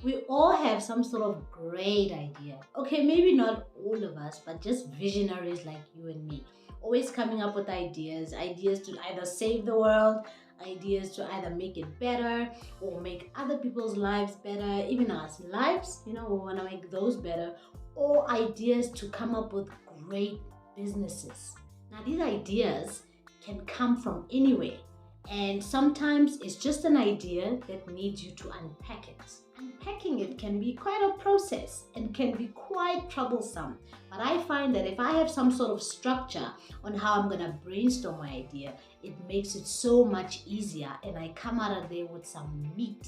We all have some sort of great idea. Okay, maybe not all of us, but just visionaries like you and me. Always coming up with ideas to either save the world, ideas to either make it better or make other people's lives better, even our lives, we want to make those better, or ideas to come up with great businesses. Now, these ideas can come from anywhere. And sometimes it's just an idea that needs you to unpack it. Unpacking it can be quite a process and can be quite troublesome. But I find that if I have some sort of structure on how I'm going to brainstorm my idea, it makes it so much easier and I come out of there with some meat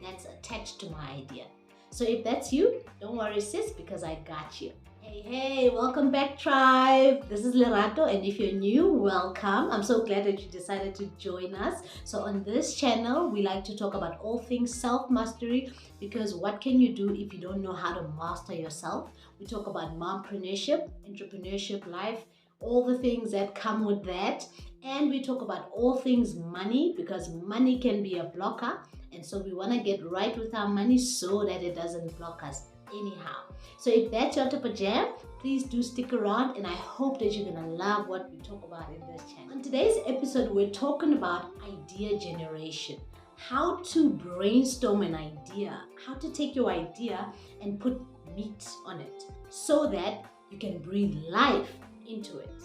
that's attached to my idea. So if that's you, don't worry sis, because I got you. Hey, welcome back tribe. This is Lerato, and if you're new, welcome. I'm so glad that you decided to join us. So on this channel, we like to talk about all things self-mastery, because what can you do if you don't know how to master yourself? We talk about mompreneurship, entrepreneurship, life, all the things that come with that. And we talk about all things money, because money can be a blocker. And so we want to get right with our money so that it doesn't block us anyhow. So if that's your type of jam, please do stick around, and I hope that you're gonna love what we talk about in this channel. On today's episode, we're talking about idea generation. How to brainstorm an idea, how to take your idea and put meat on it so that you can breathe life into it.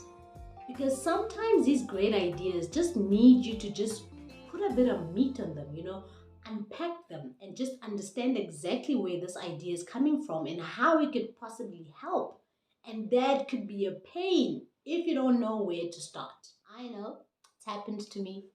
Because sometimes these great ideas just need you to just put a bit of meat on them, unpack them and just understand exactly where this idea is coming from and how it could possibly help. And that could be a pain if you don't know where to start. I know it's happened to me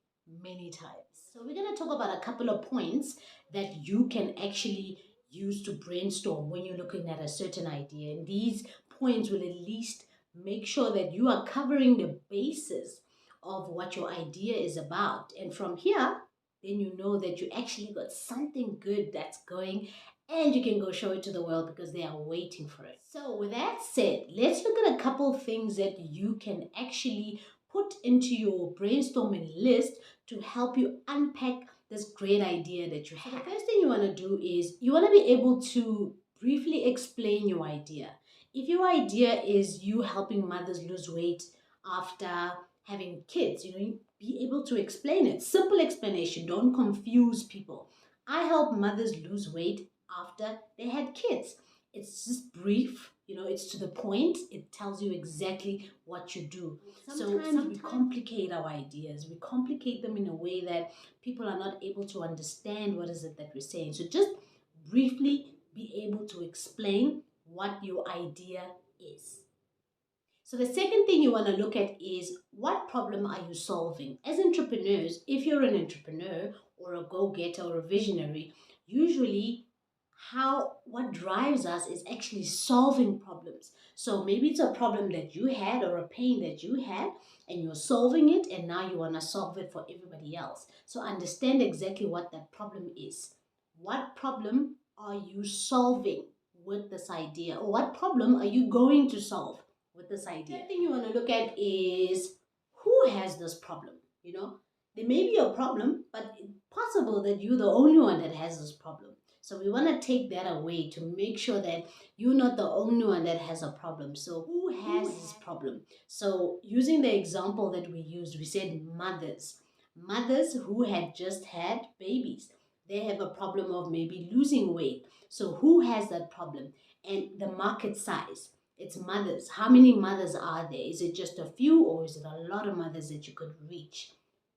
many times. So we're going to talk about a couple of points that you can actually use to brainstorm when you're looking at a certain idea. And these points will at least make sure that you are covering the basis of what your idea is about. And from here, then you know that you actually got something good that's going, and you can go show it to the world because they are waiting for it. So with that said, let's look at a couple things that you can actually put into your brainstorming list to help you unpack this great idea that you have. So the first thing you want to do is you want to be able to briefly explain your idea. If your idea is you helping mothers lose weight after having kids, you be able to explain it. Simple explanation, don't confuse people. I help mothers lose weight after they had kids. It's just brief, it's to the point. It tells you exactly what you do. Sometimes we complicate our ideas. We complicate them in a way that people are not able to understand what is it that we're saying. So just briefly be able to explain what your idea is. So the second thing you want to look at is, what problem are you solving? As entrepreneurs, if you're an entrepreneur or a go-getter or a visionary, usually what drives us is actually solving problems. So maybe it's a problem that you had or a pain that you had and you're solving it, and now you want to solve it for everybody else. So understand exactly what that problem is. What problem are you solving with this idea, or what problem are you going to solve with this idea? The thing you want to look at is, who has this problem? There may be a problem, but it's possible that you're the only one that has this problem. So we want to take that away to make sure that you're not the only one that has a problem. So who has this problem? So using the example that we used, we said mothers. Mothers who had just had babies. They have a problem of maybe losing weight. So who has that problem? And the market size. It's mothers. How many mothers are there? Is it just a few, or is it a lot of mothers that you could reach?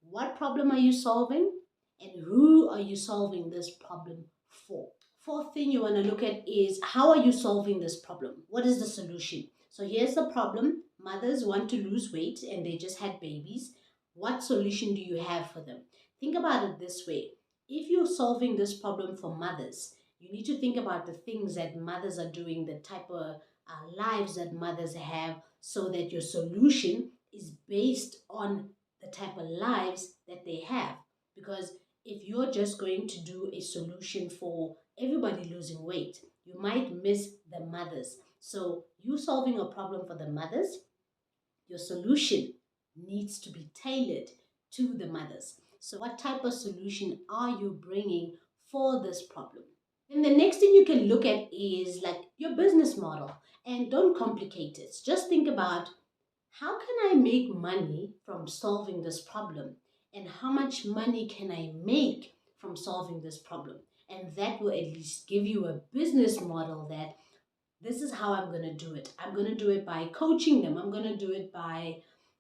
What problem are you solving? And who are you solving this problem for? Fourth thing you want to look at is, how are you solving this problem? What is the solution? So here's the problem. Mothers want to lose weight and they just had babies. What solution do you have for them? Think about it this way. If you're solving this problem for mothers, you need to think about the things that mothers are doing, the type of lives that mothers have, so that your solution is based on the type of lives that they have. Because if you're just going to do a solution for everybody losing weight, you might miss the mothers. So you solving a problem for the mothers, your solution needs to be tailored to the mothers. So what type of solution are you bringing for this problem? Then the next thing you can look at is like your business model, and don't complicate it. Just think about, how can I make money from solving this problem? And how much money can I make from solving this problem? And that will at least give you a business model that this is how I'm going to do it. I'm going to do it by coaching them. I'm going to do it by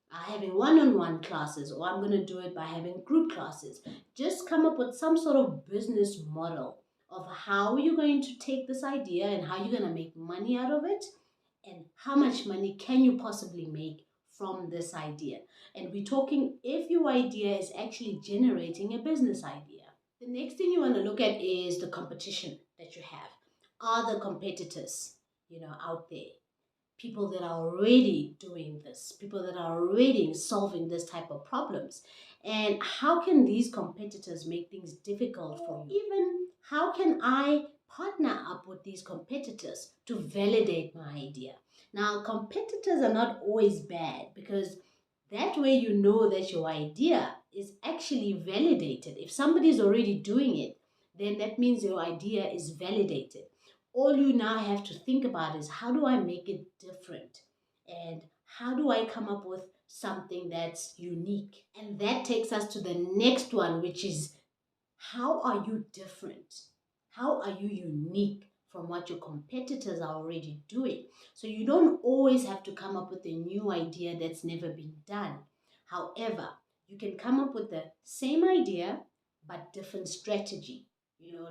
having one on one classes, or I'm going to do it by having group classes. Just come up with some sort of business model of how you're going to take this idea and how you're going to make money out of it, and how much money can you possibly make from this idea. And we're talking if your idea is actually generating a business idea. The next thing you want to look at is the competition that you have. Are the competitors, out there? People that are already doing this, people that are already solving this type of problems. And how can these competitors make things difficult for you? Even how can I partner up with these competitors to validate my idea? Now, competitors are not always bad, because that way you know that your idea is actually validated. If somebody is already doing it, then that means your idea is validated. All you now have to think about is, how do I make it different? And how do I come up with something that's unique? And that takes us to the next one, which is, how are you different? How are you unique from what your competitors are already doing? So you don't always have to come up with a new idea that's never been done. However, you can come up with the same idea but different strategy.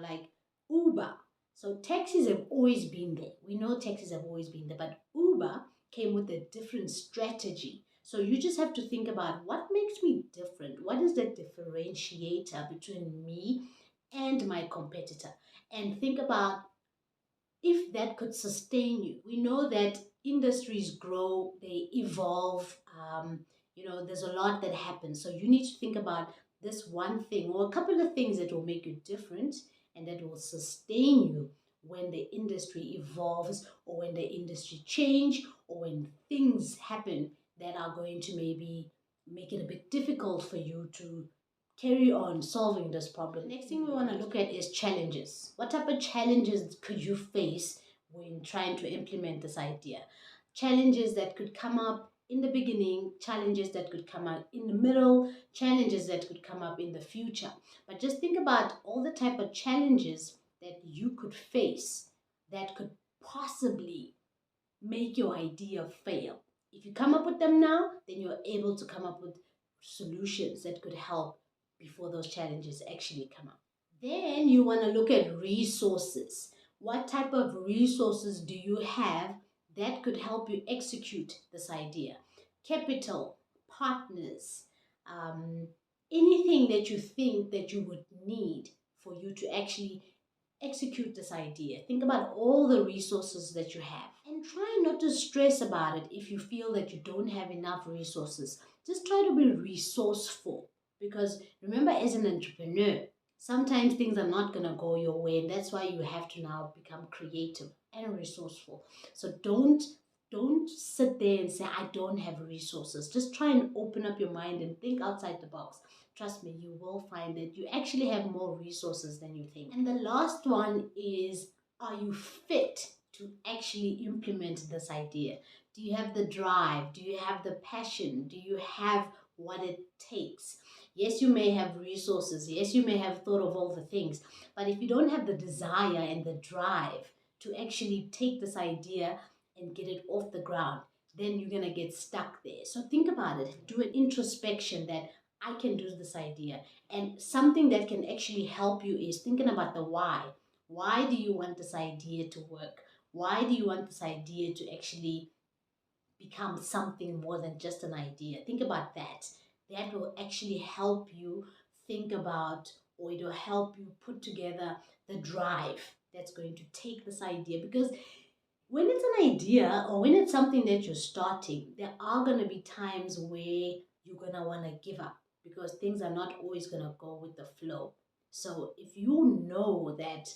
Like Uber. So taxis have always been there. We know taxis have always been there, but Uber came with a different strategy. So you just have to think about, what makes me different? What is the differentiator between me and my competitor? And think about if that could sustain you. We know that industries grow, they evolve, there's a lot that happens. So you need to think about this one thing or a couple of things that will make you different and that will sustain you when the industry evolves, or when the industry change, or when things happen that are going to maybe make it a bit difficult for you to carry on solving this problem. Next thing we want to look at is challenges. What type of challenges could you face when trying to implement this idea? Challenges that could come up in the beginning, challenges that could come up in the middle, challenges that could come up in the future. But just think about all the type of challenges that you could face that could possibly make your idea fail. If you come up with them now, then you're able to come up with solutions that could help before those challenges actually come up. Then you want to look at resources. What type of resources do you have that could help you execute this idea? Capital, partners, um, anything that you think that you would need for you to actually execute this idea. Think about all the resources that you have, and try not to stress about it if you feel that you don't have enough resources. Just try to be resourceful, because remember, as an entrepreneur, sometimes things are not going to go your way, and that's why you have to now become creative and resourceful. So don't sit there and say, I don't have resources. Just try and open up your mind and think outside the box. Trust me, you will find that you actually have more resources than you think. And the last one is, are you fit to actually implement this idea? Do you have the drive? Do you have the passion? Do you have what it takes? Yes, you may have resources. Yes, you may have thought of all the things. But if you don't have the desire and the drive to actually take this idea and get it off the ground, then you're going to get stuck there. So think about it. Do an introspection that I can do this idea. And something that can actually help you is thinking about the why. Why do you want this idea to work? Why do you want this idea to actually become something more than just an idea? Think about that. That will actually help you think about, or it will help you put together the drive that's going to take this idea. Because when it's an idea, or when it's something that you're starting, there are going to be times where you're going to want to give up, because things are not always going to go with the flow. So if you know that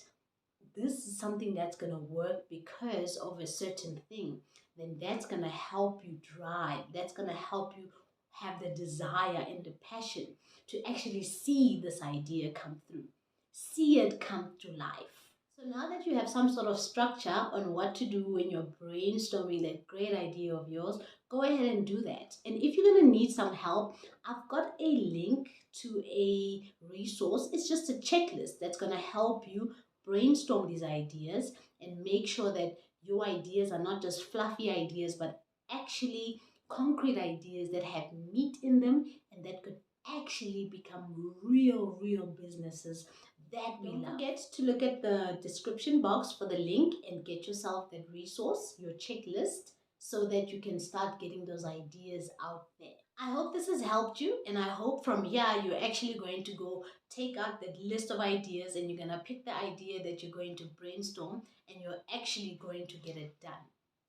this is something that's going to work because of a certain thing, then that's going to help you drive. That's going to help you have the desire and the passion to actually see this idea come through, see it come to life. So now that you have some sort of structure on what to do when you're brainstorming that great idea of yours, go ahead and do that. And if you're going to need some help, I've got a link to a resource. It's just a checklist that's going to help you brainstorm these ideas and make sure that your ideas are not just fluffy ideas, but actually concrete ideas that have meat in them and that could actually become real businesses that we love. Don't forget to look at the description box for the link and get yourself that resource, your checklist, so that you can start getting those ideas out there. I hope this has helped you, and I hope from here you're actually going to go take out that list of ideas and you're going to pick the idea that you're going to brainstorm and you're actually going to get it done.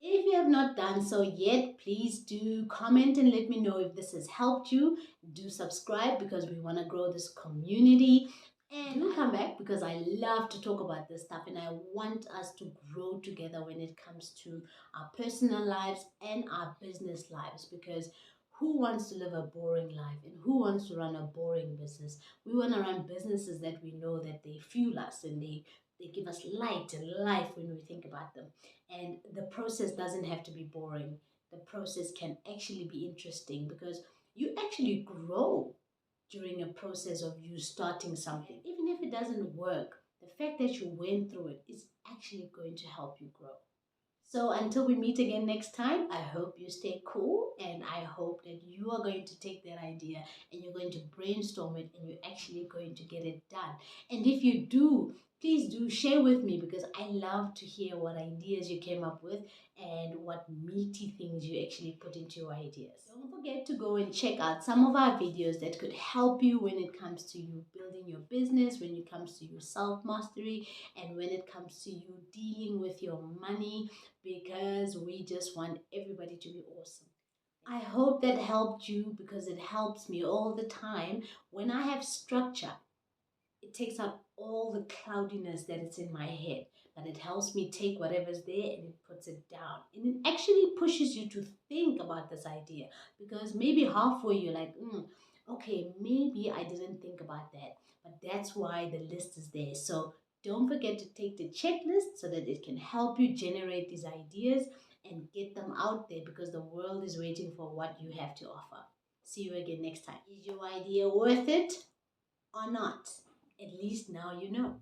If you have not done so yet, please do comment and let me know if this has helped you. Do subscribe because we want to grow this community. And do come back because I love to talk about this stuff and I want us to grow together when it comes to our personal lives and our business lives, because who wants to live a boring life and who wants to run a boring business? We want to run businesses that we know that they fuel us and they give us light and life when we think about them. And the process doesn't have to be boring. The process can actually be interesting because you actually grow during a process of you starting something. Even if it doesn't work, the fact that you went through it is actually going to help you grow. So until we meet again next time, I hope you stay cool and I hope that you are going to take that idea and you're going to brainstorm it and you're actually going to get it done. And if you do, please do share with me because I love to hear what ideas you came up with and what meaty things you actually put into your ideas. Don't forget to go and check out some of our videos that could help you when it comes to you building your business, when it comes to your self-mastery, and when it comes to you dealing with your money, because we just want everybody to be awesome. I hope that helped you because it helps me all the time. When I have structure, it takes out all the cloudiness that is in my head, but it helps me take whatever's there and it puts it down. And it actually pushes you to think about this idea because maybe halfway you're like, okay, maybe I didn't think about that, but that's why the list is there. So don't forget to take the checklist so that it can help you generate these ideas and get them out there because the world is waiting for what you have to offer. See you again next time. Is your idea worth it or not? At least now you know.